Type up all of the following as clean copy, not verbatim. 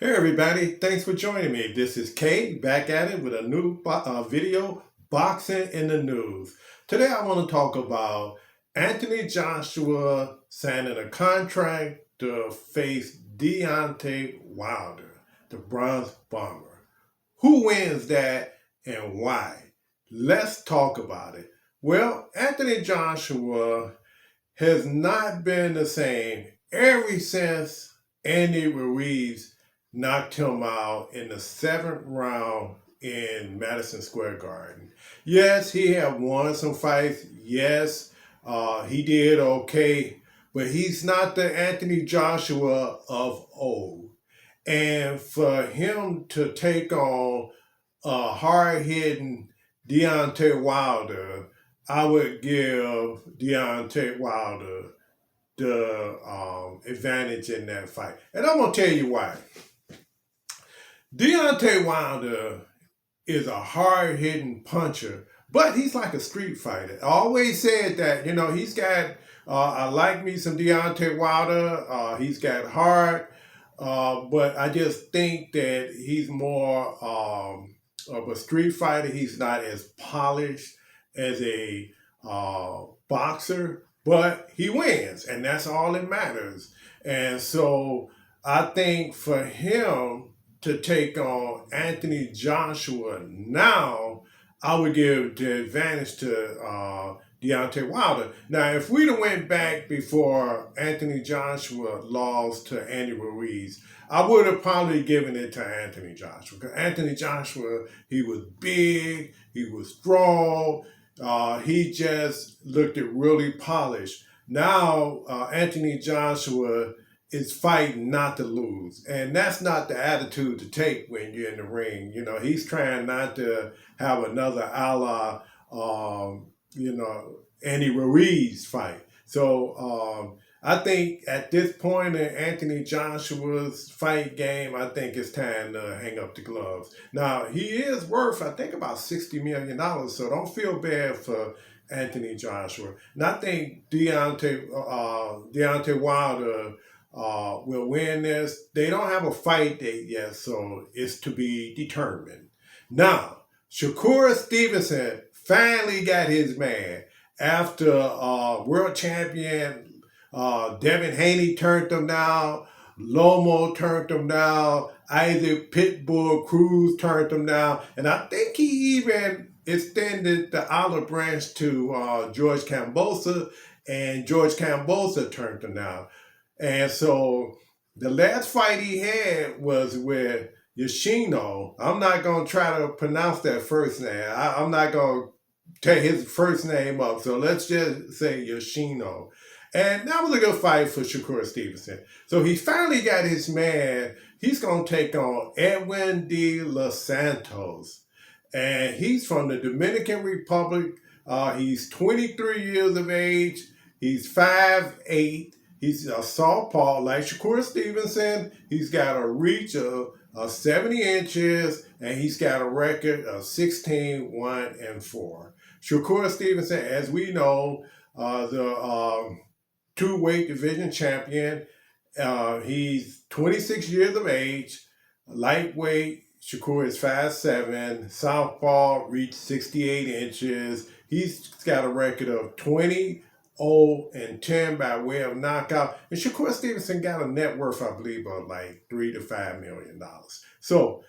Hey everybody, thanks for joining me. This is Kay back at it with a new video, Boxing in the News. Today I want to talk about Anthony Joshua signing a contract to face Deontay Wilder, the Bronze Bomber. Who wins that and why? Let's talk about it. Well, Anthony Joshua has not been the same ever since Andy Ruiz knocked him out in the seventh round in Madison Square Garden. Yes, he had won some fights. Yes, he did okay, but he's not the Anthony Joshua of old. And for him to take on a hard-hitting Deontay Wilder, I would give Deontay Wilder the advantage in that fight. And I'm going to tell you why. Deontay Wilder is a hard-hitting puncher, but he's like a street fighter. I always said that, he's got, I like me some Deontay Wilder. He's got heart, but I just think that he's more of a street fighter. He's not as polished as a boxer, but he wins, and that's all that matters. And so I think for him to take on Anthony Joshua now, I would give the advantage to Deontay Wilder. Now, if we'd have went back before Anthony Joshua lost to Andy Ruiz, I would have probably given it to Anthony Joshua. Because Anthony Joshua, he was big, he was strong, he just looked really polished. Now, Anthony Joshua is fighting not to lose. And that's not the attitude to take when you're in the ring. He's trying not to have another a la, Andy Ruiz fight. So I think at this point in Anthony Joshua's fight game, I think it's time to hang up the gloves. Now, he is worth, I think, about $60 million, so don't feel bad for Anthony Joshua. And I think Deontay Wilder will win this. They don't have a fight date yet, so it's to be determined. Now, Shakur Stevenson finally got his man after world champion Devin Haney turned him down, Lomo turned him down, Isaac Pitbull Cruz turned him down, and I think he even extended the olive branch to George Kambosos, and George Kambosos turned him down. And so the last fight he had was with Yoshino. I'm not going to try to pronounce that first name. I'm not going to take his first name up. So let's just say Yoshino. And that was a good fight for Shakur Stevenson. So he finally got his man. He's going to take on Edwin de Los Santos. And he's from the Dominican Republic. He's 23 years of age. He's 5'8". He's a southpaw like Shakur Stevenson. He's got a reach of 70 inches, and he's got a record of 16-1-4. Shakur Stevenson, as we know, the two-weight division champion. He's 26 years of age, lightweight. Shakur is 5'7", southpaw, reach 68 inches. He's got a record of 20-0-10 by way of knockout. And Shakur Stevenson got a net worth, I believe, of like $3 to $5 million. So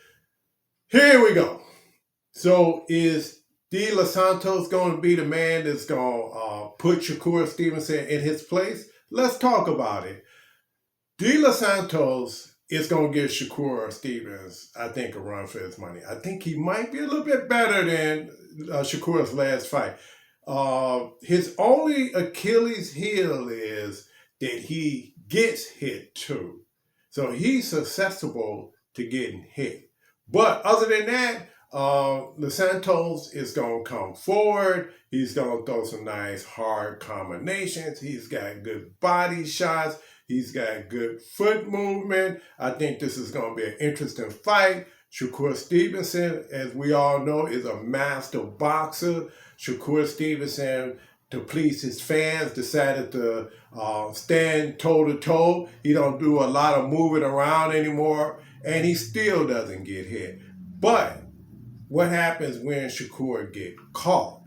here we go. So is De Los Santos going to be the man that's going to put Shakur Stevenson in his place? Let's talk about it. De Los Santos is going to give Shakur Stevens, I think, a run for his money. I think he might be a little bit better than Shakur's last fight. His only Achilles heel is that he gets hit too. So he's susceptible to getting hit. But other than that, Los Santos is going to come forward. He's going to throw some nice hard combinations. He's got good body shots. He's got good foot movement. I think this is going to be an interesting fight. Shakur Stevenson, as we all know, is a master boxer. Shakur Stevenson to please his fans, decided to stand toe to toe. He don't do a lot of moving around anymore, and he still doesn't get hit. But what happens when Shakur get caught?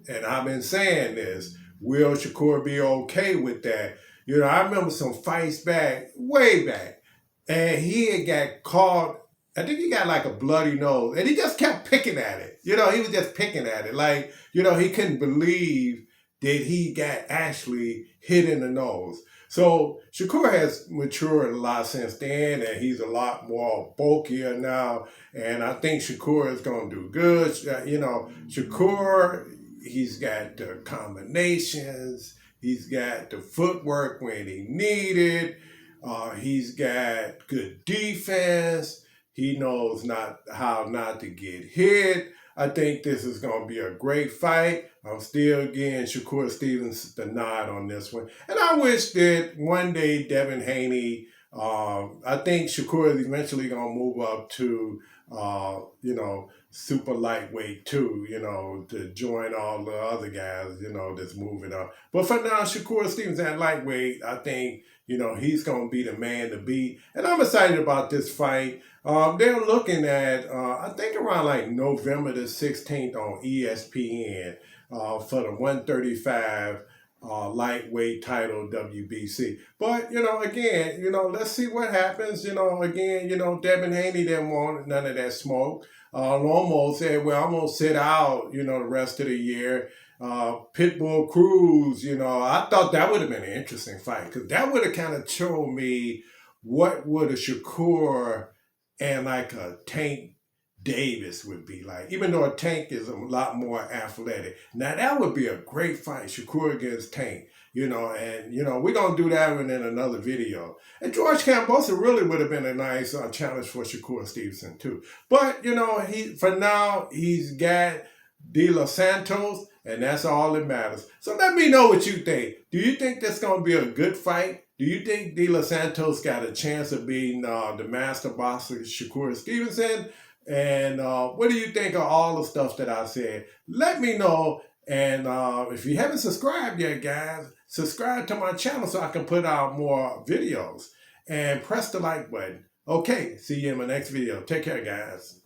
And I've been saying this. Will Shakur be okay with that? You know, I remember some fights back, way back, and he had got caught. I think he got like a bloody nose, and he just kept picking at it. You know, he was just picking at it. Like, you know, he couldn't believe that he got actually hit in the nose. So Shakur has matured a lot since then, and he's a lot more bulkier now. And I think Shakur is going to do good. You know, Shakur, he's got the combinations. He's got the footwork when he needed. He's got good defense. He knows not how not to get hit. I think this is going to be a great fight. I'm still getting Shakur Stevenson the nod on this one. And I wish that one day Devin Haney, I think Shakur is eventually going to move up to, you know, super lightweight too, you know, to join all the other guys, you know, that's moving up. But for now, Shakur Stevenson at lightweight, I think, you know, he's going to be the man to beat. And I'm excited about this fight. They're looking at, I think around like November the 16th on ESPN for the 135 lightweight title WBC. But, you know, again, you know, let's see what happens. You know, again, you know, Devin Haney didn't want none of that smoke. Lomo said, well, I'm going to sit out, you know, the rest of the year. Pitbull Cruz, you know, I thought that would have been an interesting fight because that would have kind of showed me what would a Shakur and like a Tank Davis would be like, even though a Tank is a lot more athletic. Now that would be a great fight, Shakur against Tank, you know, and, you know, we're going to do that one in another video. And George Kambosos really would have been a nice challenge for Shakur Stevenson too. But, you know, for now, he's got Los Santos, and that's all that matters. So let me know what you think. Do you think this is going to be a good fight? Do you think Los Santos got a chance of being the master boxer Shakur Stevenson? And what do you think of all the stuff that I said? Let me know. And if you haven't subscribed yet, guys, subscribe to my channel so I can put out more videos. And press the like button. Okay, see you in my next video. Take care, guys.